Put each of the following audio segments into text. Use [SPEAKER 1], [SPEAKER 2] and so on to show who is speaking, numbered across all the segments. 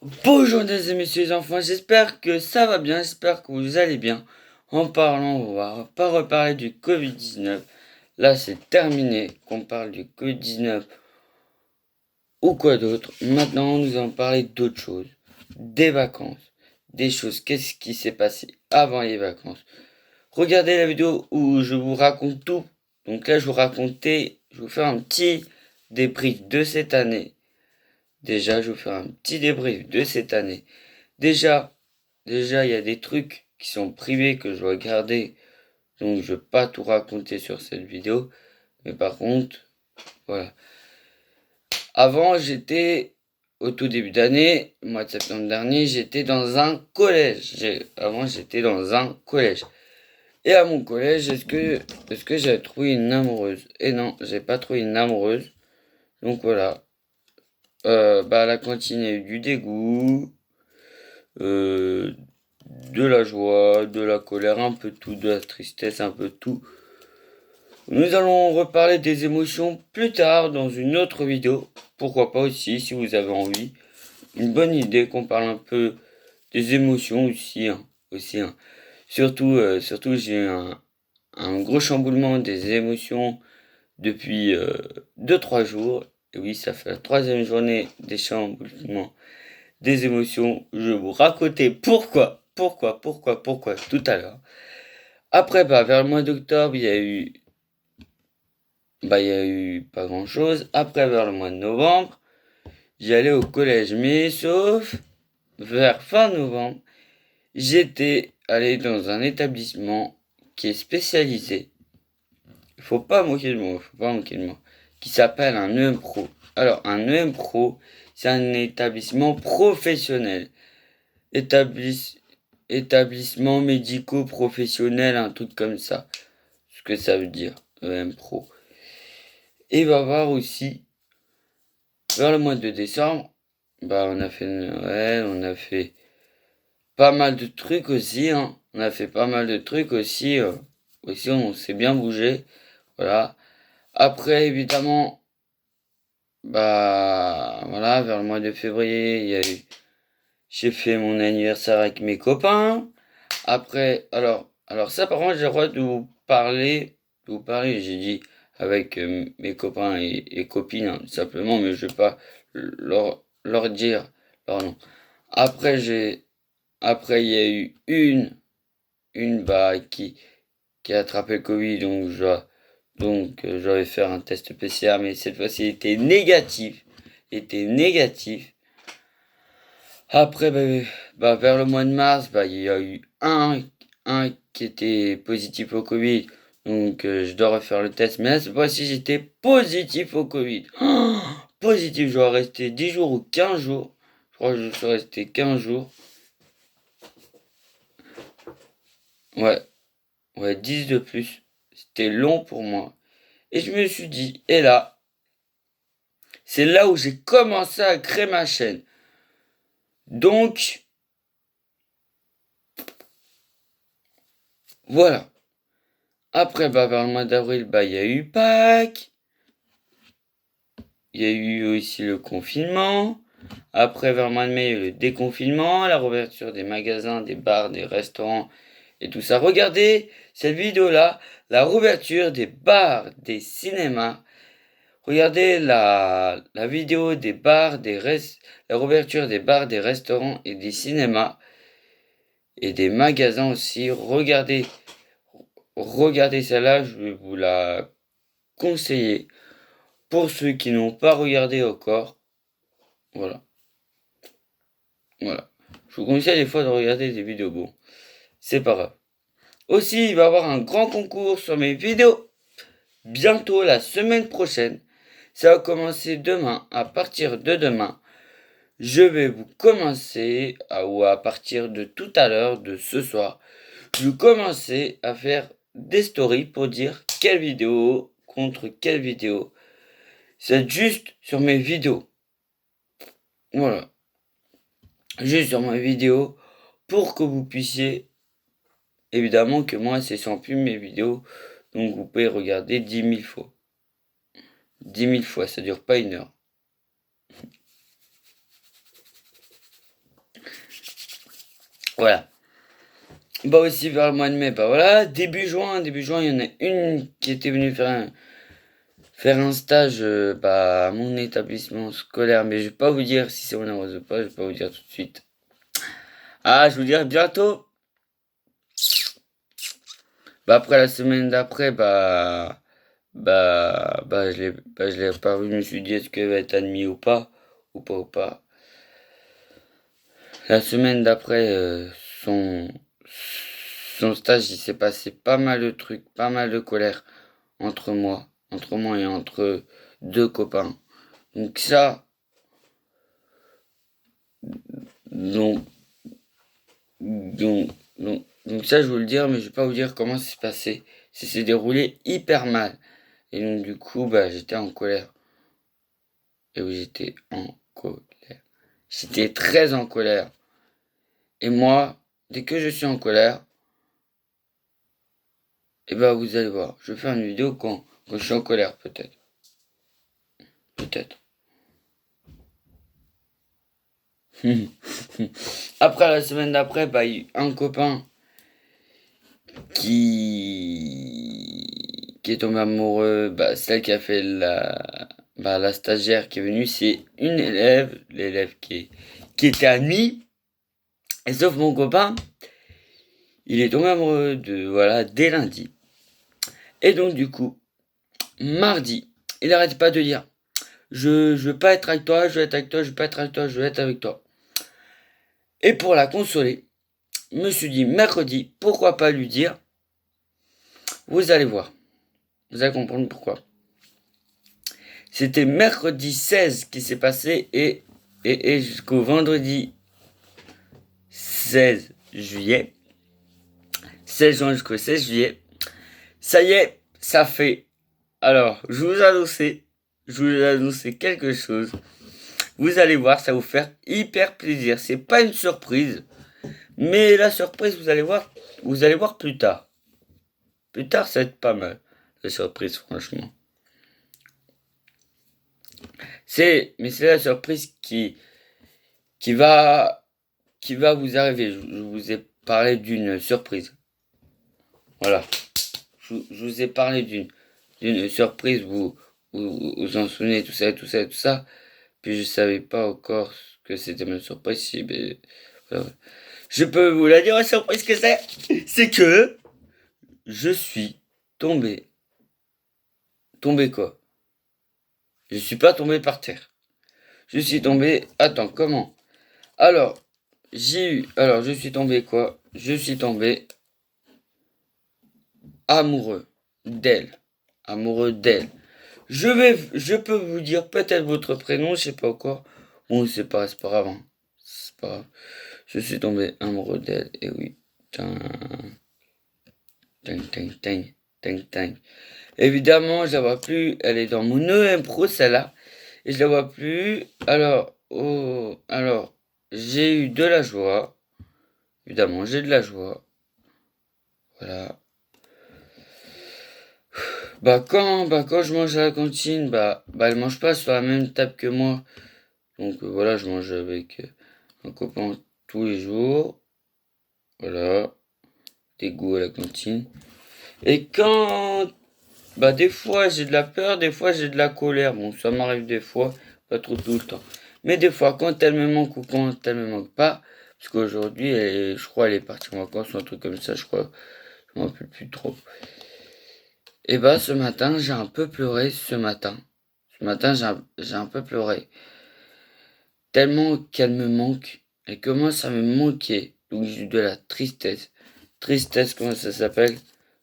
[SPEAKER 1] Bonjour mesdames et messieurs les enfants, j'espère que ça va bien, j'espère que vous allez bien. En parlant, on va pas reparler du Covid-19. Là, c'est terminé qu'on parle du Covid-19 ou quoi d'autre. Maintenant, nous allons parler d'autres choses. Des vacances. Des choses. Qu'est-ce qui s'est passé avant les vacances. Regardez la vidéo où je vous raconte tout. Donc là, je vous fais un petit débrief de cette année. Déjà, je vais vous faire un petit débrief de cette année. Déjà, il y a des trucs qui sont privés que je dois garder. Donc, je vais pas tout raconter sur cette vidéo. Mais par contre, voilà. Avant, au tout début d'année, mois de septembre dernier, j'étais dans un collège. Avant, j'étais dans un collège. Et à mon collège, est-ce que j'ai trouvé une amoureuse? Et non, j'ai pas trouvé une amoureuse. Donc voilà. À la cantine, il y a eu du dégoût. euh, de la joie, de la colère, un peu tout, de la tristesse, un peu tout. Nous allons reparler des émotions plus tard dans une autre vidéo. Pourquoi pas aussi, si vous avez envie. Une bonne idée qu'on parle un peu des émotions aussi. Hein. Surtout j'ai eu un gros chamboulement des émotions depuis 2-3 jours. Et oui, ça fait la troisième journée des chamboulements des émotions. Je vais vous raconter pourquoi tout à l'heure. Après, vers le mois d'octobre, il y a eu pas grand chose. Après, vers le mois de novembre, j'y allais au collège, mais sauf vers fin novembre, j'étais allé dans un établissement qui est spécialisé. Il faut pas moquer de moi, qui s'appelle un EM Pro. Alors, un EM Pro, c'est un établissement professionnel. Établis- Établissement médico-professionnel, un truc comme ça. Ce que ça veut dire, EM Pro. Et il va voir aussi, vers le mois de décembre, on a fait Noël, on a fait pas mal de trucs aussi, hein. On a fait pas mal de trucs aussi, aussi on s'est bien bougé, voilà. Après, évidemment, voilà, vers le mois de février, j'ai fait mon anniversaire avec mes copains. Après, alors ça, par contre, j'ai le droit de vous parler, j'ai dit avec mes copains et copines, hein, simplement, mais je vais pas leur dire leur nom. Après, après, il y a eu une, qui a attrapé le Covid, je vais faire un test PCR, mais cette fois-ci, il était négatif. Après, vers le mois de mars, il y a eu un qui était positif au Covid. Donc, je dois refaire le test. Mais là, cette fois-ci, j'étais positif au Covid. Oh, positif, je dois rester 10 jours ou 15 jours. Je crois que je suis resté 15 jours. Ouais, ouais, 10 de plus. C'était long pour moi. Et je me suis dit, et là, c'est là où j'ai commencé à créer ma chaîne. Donc, voilà. Après, vers le mois d'avril, il y a eu Pâques. Il y a eu aussi le confinement. Après, vers le mois de mai, il y a eu le déconfinement, la réouverture des magasins, des bars, des restaurants et tout ça. Regardez cette vidéo-là, la réouverture des bars, des cinémas. Regardez la vidéo des bars, la réouverture des bars, des restaurants et des cinémas et des magasins aussi. Regardez celle-là, je vais vous la conseiller. Pour ceux qui n'ont pas regardé encore, voilà. Voilà. Je vous conseille des fois de regarder des vidéos. Bon, c'est pas grave. Aussi, il va y avoir un grand concours sur mes vidéos. Bientôt, la semaine prochaine. Ça va commencer demain. À partir de demain, je vais vous commencer, ou à partir de tout à l'heure, de ce soir, je vais commencer à faire des stories pour dire quelle vidéo contre quelle vidéo. C'est juste sur mes vidéos. Voilà. Juste sur mes vidéos pour que vous puissiez. Évidemment que moi, c'est sans pub mes vidéos, donc vous pouvez regarder 10 000 fois. 10 000 fois, ça dure pas une heure. Voilà. Bah aussi vers le mois de mai, bah voilà, début juin, il y en a une qui était venue faire un stage à mon établissement scolaire, mais je vais pas vous dire si c'est mon amoureuse ou pas, je vais pas vous dire tout de suite. Ah, je vous dirai bientôt. Bah après la semaine d'après, je l'ai pas vu, je me suis dit est-ce qu'elle va être admise ou pas. La semaine d'après, son, son stage, il s'est passé pas mal de trucs, pas mal de colère entre moi et entre deux copains. Donc ça, donc, donc ça, je veux le dire, mais je vais pas vous dire comment ça s'est passé. Ça s'est déroulé hyper mal. Et donc du coup, j'étais en colère. Et oui, j'étais en colère. J'étais très en colère. Et moi, dès que je suis en colère, vous allez voir, je vais faire une vidéo quand je suis en colère, peut-être. Peut-être. Après, la semaine d'après, il y a eu un copain qui est tombé amoureux, celle qui a fait la stagiaire qui est venue, c'est une élève, qui était amie, et sauf mon copain, il est tombé amoureux dès lundi. Et donc, du coup, mardi, il n'arrête pas de dire, je veux pas être avec toi, je veux être avec toi, je veux pas être avec toi, je veux être avec toi. Et pour la consoler, je me suis dit, mercredi, pourquoi pas lui dire, vous allez voir, vous allez comprendre pourquoi. C'était mercredi 16 qui s'est passé et jusqu'au vendredi 16 juillet. 16 juin jusqu'au 16 juillet. Ça y est, ça fait. Alors, je vous annonçais quelque chose. Vous allez voir, ça va vous faire hyper plaisir. C'est pas une surprise, mais la surprise, vous allez voir plus tard. Plus tard, ça va être pas mal, la surprise, franchement. Mais c'est la surprise qui va vous arriver. Je vous ai parlé d'une surprise. Voilà. Je vous ai parlé d'une surprise, vous en souvenez, tout ça. Puis je savais pas encore que c'était ma surprise. Voilà. Je peux vous la dire, la surprise que c'est. C'est que je suis tombé. Tombé quoi? Je suis pas tombé par terre. Je suis tombé. Attends, comment? Alors, je suis tombé quoi? Je suis tombé amoureux d'elle. Amoureux d'elle. Je peux vous dire peut-être votre prénom, je sais pas encore. Bon, c'est pas grave. Hein. C'est pas grave. Je suis tombé amoureux d'elle, et oui. Tang, tang. Évidemment, je la vois plus. Elle est dans mon EM Pro, celle-là. Et je la vois plus. Alors, j'ai eu de la joie. Évidemment, j'ai de la joie. Voilà. Quand je mange à la cantine, elle mange pas sur la même table que moi. Donc voilà, je mange avec un copain tous les jours. Voilà. Des goûts à la cantine. Et des fois j'ai de la peur, des fois j'ai de la colère. Bon, ça m'arrive des fois, pas trop tout le temps. Mais des fois, quand elle me manque ou quand elle me manque pas, parce qu'aujourd'hui, je crois, elle est partie en vacances ou un truc comme ça, je crois. Je m'en rappelle plus trop. Et ce matin, j'ai un peu pleuré ce matin. Ce matin, j'ai un peu pleuré. Tellement qu'elle me manque. Elle commence à me manquer. Donc j'ai eu de la tristesse. Tristesse, comment ça s'appelle?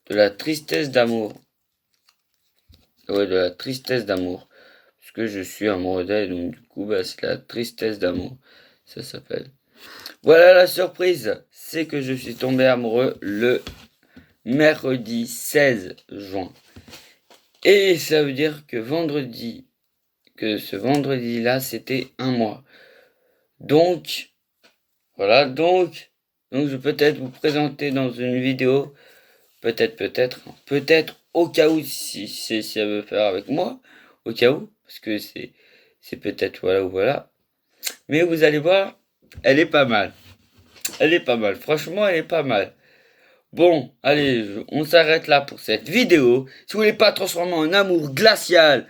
[SPEAKER 1] De la tristesse d'amour. Ouais, de la tristesse d'amour. Parce que je suis amoureux d'elle, donc du coup, c'est la tristesse d'amour. Ça s'appelle. Voilà la surprise. C'est que je suis tombé amoureux le mercredi 16 juin. Et ça veut dire que ce vendredi-là, c'était un mois. Donc, voilà, donc je vais peut-être vous présenter dans une vidéo, peut-être au cas où, si elle veut faire avec moi, au cas où, parce que c'est peut-être voilà ou voilà. Mais vous allez voir, elle est pas mal. Elle est pas mal, franchement, elle est pas mal. Bon, allez, on s'arrête là pour cette vidéo. Si vous voulez pas transformer en amour glacial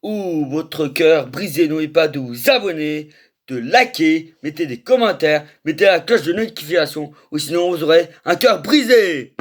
[SPEAKER 1] ou votre cœur brisé, n'oubliez pas de vous abonner, de liker, mettez des commentaires, mettez la cloche de notification ou sinon vous aurez un cœur brisé.